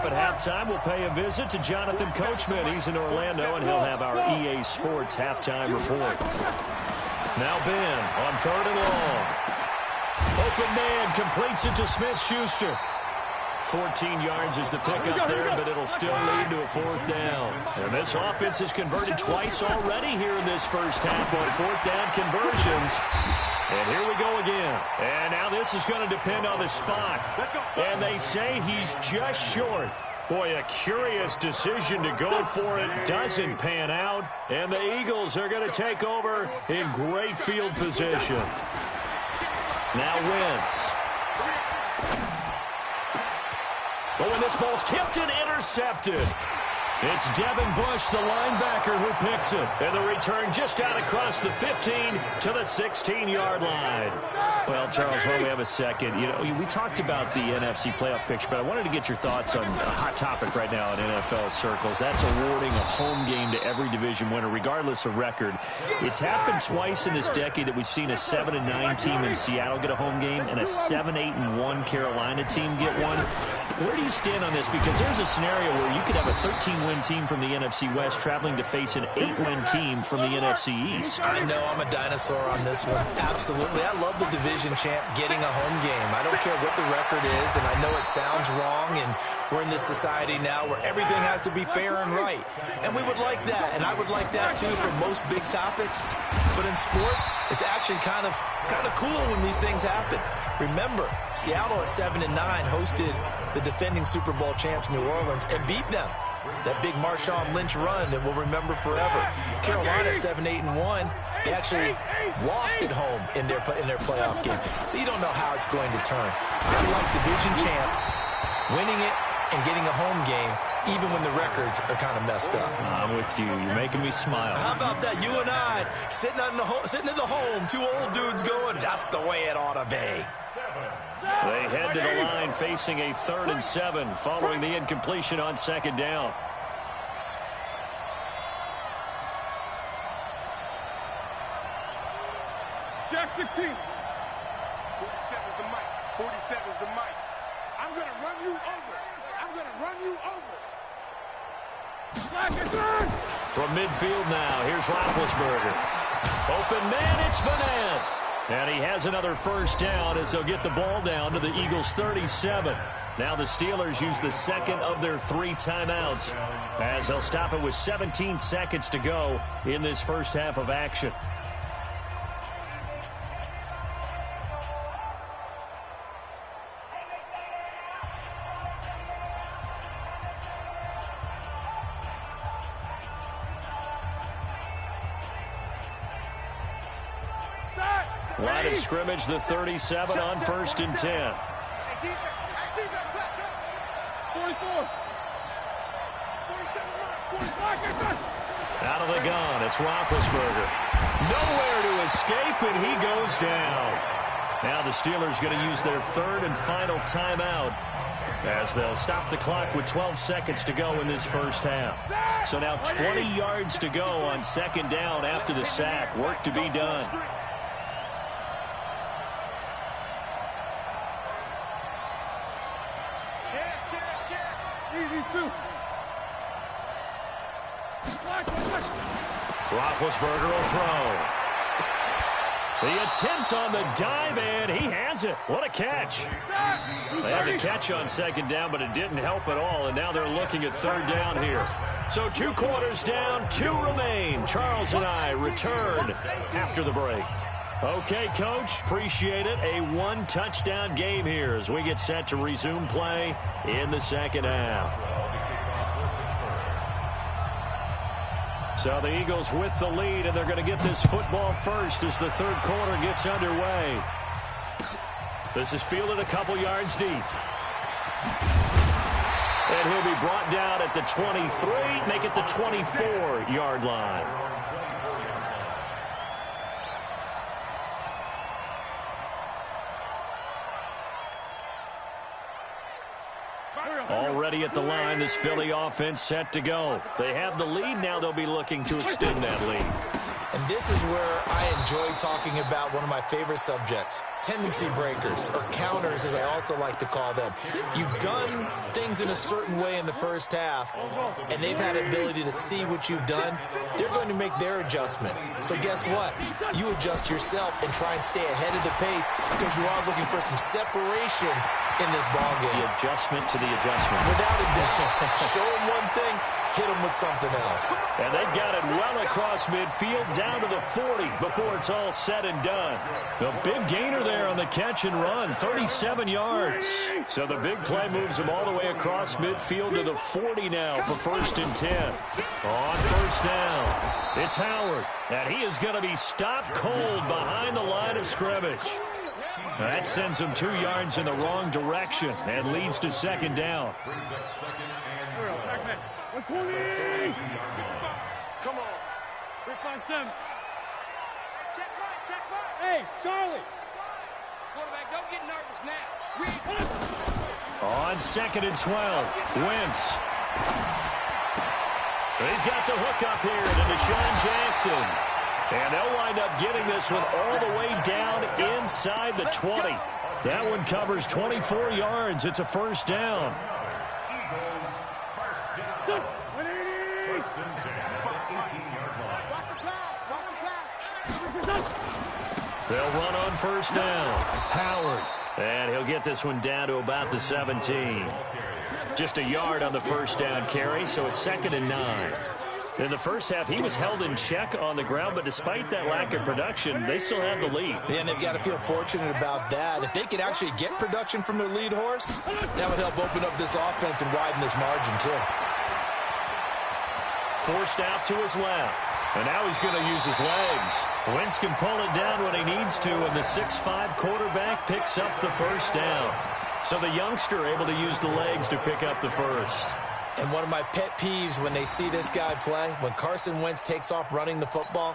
up at halftime, we'll pay a visit to Jonathan Coachman. He's in Orlando, and he'll have our EA Sports halftime report. Now Ben on 3rd and long. Open man completes it to Smith-Schuster. 14 yards is the pickup there, but it'll still lead to a 4th down. And this offense has converted twice already here in this first half on 4th down conversions. And here we go again. And now this is going to depend on the spot. And they say he's just short. Boy, a curious decision to go for it. Doesn't pan out. And the Eagles are going to take over in great field position. Now Wentz. But when this ball's tipped and intercepted, it's Devin Bush, the linebacker, who picks it. And the return just out across the 15 to the 16-yard line. Well, Charles, while we have a second, you know, we talked about the NFC playoff picture, but I wanted to get your thoughts on a hot topic right now in NFL circles. That's awarding a home game to every division winner, regardless of record. It's happened twice in this decade that we've seen a 7-9 team in Seattle get a home game and a 7-8-1 Carolina team get one. Where do you stand on this? Because there's a scenario where you could have a 13-win team from the NFC West traveling to face an 8-win team from the NFC East. I know I'm a dinosaur on this one. Absolutely. I love the division champ getting a home game. I don't care what the record is, and I know it sounds wrong, and we're in this society now where everything has to be fair and right. And we would like that, and I would like that too for most big topics. But in sports, it's actually kind of cool when these things happen. Remember, Seattle at 7-9 hosted the defending Super Bowl champs New Orleans and beat them. That big Marshawn Lynch run that we'll remember forever. Carolina 7-8-1, they actually lost at home in their playoff game. So you don't know how it's going to turn. I like division champs winning it and getting a home game, even when the records are kind of messed up. I'm with you. You're making me smile. How about that? You and I sitting at the home, two old dudes going, that's the way it ought to be. They head to the line facing a 3rd and 7 following the incompletion on 2nd down. Jack 16. 47 is the mic. 47 is the mic. I'm going to run you over. I'm going to run you over. From midfield now, here's Roethlisberger. Open man, it's Vanette. And he has another 1st down as they'll get the ball down to the Eagles' 37. Now the Steelers use the 2nd of their 3 timeouts as they'll stop it with 17 seconds to go in this first half of action. Line of scrimmage, the 37 on 1st and 10. 44. Out of the gun, it's Roethlisberger. Nowhere to escape, and he goes down. Now the Steelers going to use their 3rd and final timeout as they'll stop the clock with 12 seconds to go in this first half. So now 20 yards to go on 2nd down after the sack. Work to be done. Roethlisberger will throw. The attempt on the dive, and he has it. What a catch. They had the catch on 2nd down, but it didn't help at all, and now they're looking at 3rd down here. So 2 quarters down, 2 remain. Charles and I return after the break. Okay, Coach, appreciate it. A 1-touchdown game here as we get set to resume play in the 2nd half. So the Eagles with the lead, and they're going to get this football first as the 3rd quarter gets underway. This is fielded a couple yards deep. And he'll be brought down at the 23, make it the 24-yard line. Already at the line, this Philly offense set to go. They have the lead. Now they'll be looking to extend that lead. And this is where I enjoy talking about one of my favorite subjects, tendency breakers, or counters as I also like to call them. You've done things in a certain way in the first half, and they've had ability to see what you've done. They're going to make their adjustments. So guess what? You adjust yourself and try and stay ahead of the pace because you are looking for some separation in this ballgame. The adjustment to the adjustment. Without a doubt. Show them one thing, hit them with something else. And they've got it well across midfield down to the 40 before it's all said and done. The big gainer there on the catch and run, 37 yards. So the big play moves them all the way across midfield to the 40 now for 1st and 10. On first down, it's Howard. And he is going to be stopped cold behind the line of scrimmage. That sends him 2 yards in the wrong direction and leads to 2nd down. 120. Come on. 357. Check right. Hey, Charlie. Quarterback, don't get nervous now. On 2nd and 12, Wentz. He's got the hook up here to Deshaun Jackson. And they'll wind up getting this one all the way down inside the 20. That one covers 24 yards. It's a 1st down. They'll run on 1st down. Howard. And he'll get this one down to about the 17. Just a yard on the 1st down carry, so it's 2nd and 9. In the first half, he was held in check on the ground, but despite that lack of production, they still have the lead. Yeah, and they've got to feel fortunate about that. If they could actually get production from their lead horse, that would help open up this offense and widen this margin, too. Forced out to his left. And now he's going to use his legs. Wentz can pull it down when he needs to, and the 6'5" quarterback picks up the 1st down. So the youngster able to use the legs to pick up the 1st. And one of my pet peeves when they see this guy play, when Carson Wentz takes off running the football,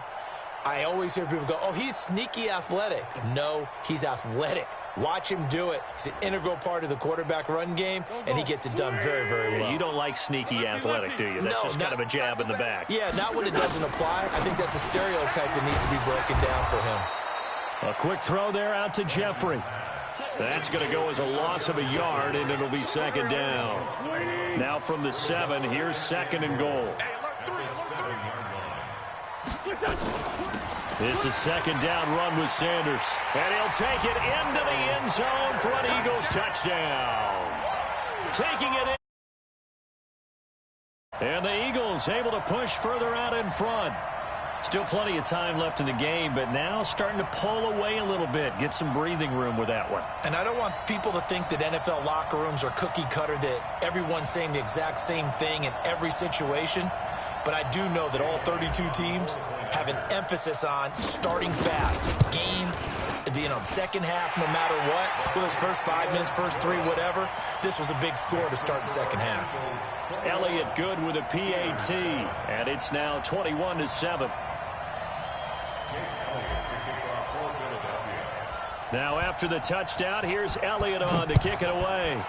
I always hear people go, oh, he's sneaky athletic. No, he's athletic. Watch him do it. He's an integral part of the quarterback run game, and he gets it done very, very well. You don't like sneaky athletic, do you? That's just kind of a jab in the back. Yeah, not when it doesn't apply. I think that's a stereotype that needs to be broken down for him. A quick throw there out to Jeffrey. That's going to go as a loss of a yard, and it'll be 2nd down. Now from the 7, here's 2nd and goal. It's a 2nd down run with Sanders. And he'll take it into the end zone for an Eagles touchdown. Taking it in. And the Eagles able to push further out in front. Still plenty of time left in the game, but now starting to pull away a little bit, get some breathing room with that one. And I don't want people to think that NFL locker rooms are cookie cutter, that everyone's saying the exact same thing in every situation. But I do know that all 32 teams have an emphasis on starting fast. Game, the second half, no matter what. Whether it's first 5 minutes, first 3, whatever. This was a big score to start the second half. Elliott good with a PAT, and it's now 21-7. Now after the touchdown, here's Elliott on to kick it away.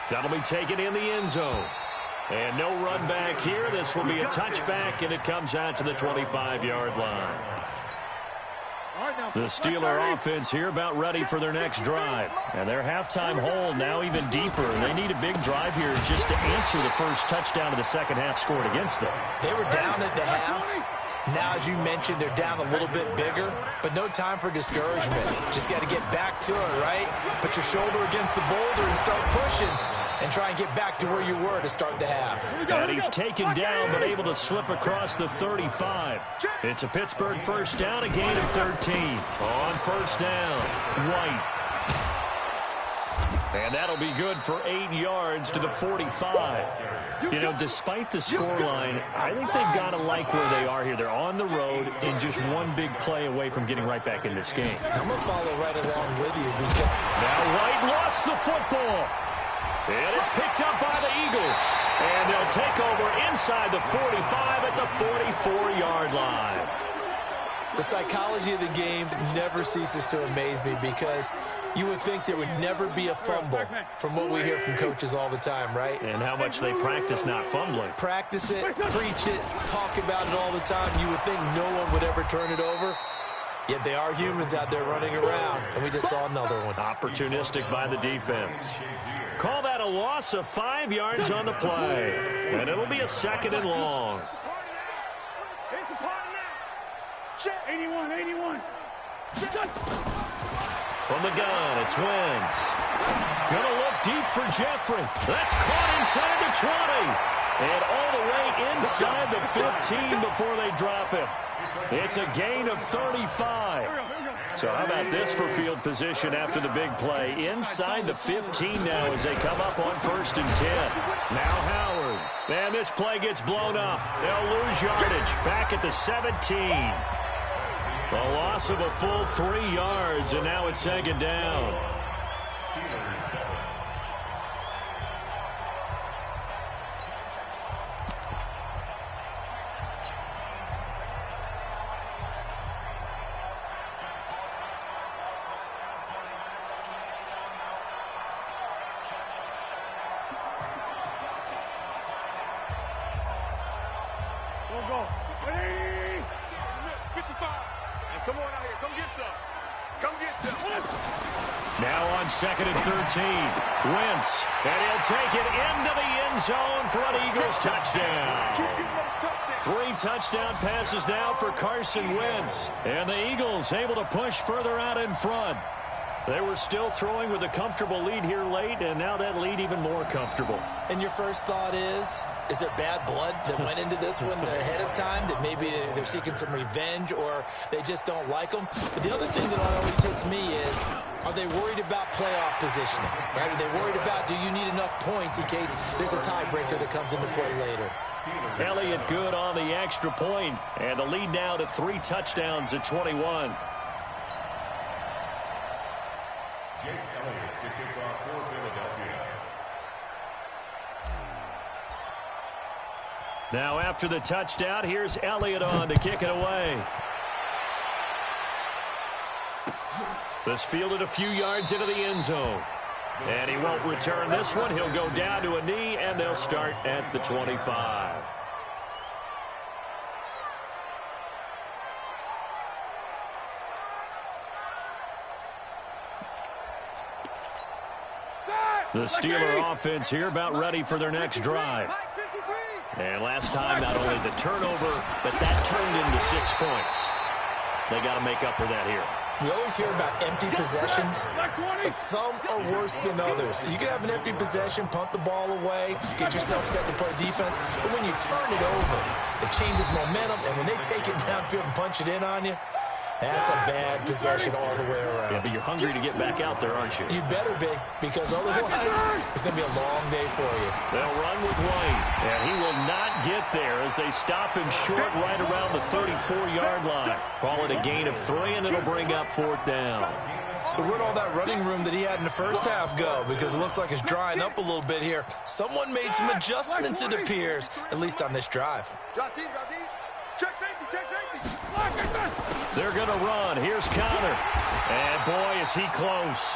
That'll be taken in the end zone. And no run back here. This will be a touchback, and it comes out to the 25-yard line. The Steeler offense here about ready for their next drive. And their halftime hole now even deeper. They need a big drive here just to answer the first touchdown of the second half scored against them. They were down at the half. Now, as you mentioned, they're down a little bit bigger, but no time for discouragement. Just got to get back to it, right? Put your shoulder against the boulder and start pushing and try and get back to where you were to start the half. And he's taken down but able to slip across the 35. It's a Pittsburgh 1st down, a gain of 13. On 1st down, White. And that'll be good for 8 yards to the 45. You know, despite the scoreline, I think they've got to like where they are here. They're on the road and just one big play away from getting right back in this game. I'm going to follow right along with you. Because now White lost the football. And it's picked up by the Eagles. And they'll take over inside the 45 at the 44-yard line. The psychology of the game never ceases to amaze me because you would think there would never be a fumble from what we hear from coaches all the time, right? And how much they practice not fumbling. Practice it, preach it, talk about it all the time. You would think no one would ever turn it over. Yeah, they are humans out there running around, and we just saw another one. Opportunistic by the defense. Call that a loss of 5 yards on the play. And it'll be a 2nd and long. It's a party now. Check. 81, 81. From the gun, it's Wentz. Gonna look deep for Jeffrey. That's caught inside the 20. And all the way inside the 15 before they drop it. It's a gain of 35. So how about this for field position after the big play? Inside the 15 now as they come up on 1st and 10. Now Howard. And this play gets blown up. They'll lose yardage. Back at the 17. A loss of a full 3 yards, and now it's 2nd down. Go. 55. Come on out here. Come get some. Come get some. Now on 2nd and 13. Wentz. And he'll take it into the end zone for an Eagles touchdown. 3 touchdown passes now for Carson Wentz. And the Eagles able to push further out in front. They were still throwing with a comfortable lead here late, and now that lead even more comfortable. And your first thought is there bad blood that went into this one ahead of time, that maybe they're seeking some revenge or they just don't like them? But the other thing that always hits me is, are they worried about playoff positioning? Right? Are they worried about, do you need enough points in case there's a tiebreaker that comes into play later? Elliott good on the extra point, and the lead now to 3 touchdowns at 21. Now after the touchdown, here's Elliott on to kick it away. This fielded a few yards into the end zone. And he won't return this one. He'll go down to a knee, and they'll start at the 25. The Steeler offense here about ready for their next drive. And last time, not only the turnover, but that turned into 6 points. They got to make up for that here. We always hear about empty possessions, but some are worse than others. You can have an empty possession, punt the ball away, get yourself set to play defense, but when you turn it over, it changes momentum, and when they take it downfield and punch it in on you, that's a bad possession all the way around. Yeah, but you're hungry to get back out there, aren't you? You better be, because otherwise it's going to be a long day for you. They'll run with White, and he will not get there as they stop him short right around the 34-yard line. Call it a gain of 3, and it'll bring up 4th down. So where'd all that running room that he had in the first half go? Because it looks like it's drying up a little bit here. Someone made some adjustments, it appears, at least on this drive. Check safety, check safety. They're going to run. Here's Connor. And, boy, is he close.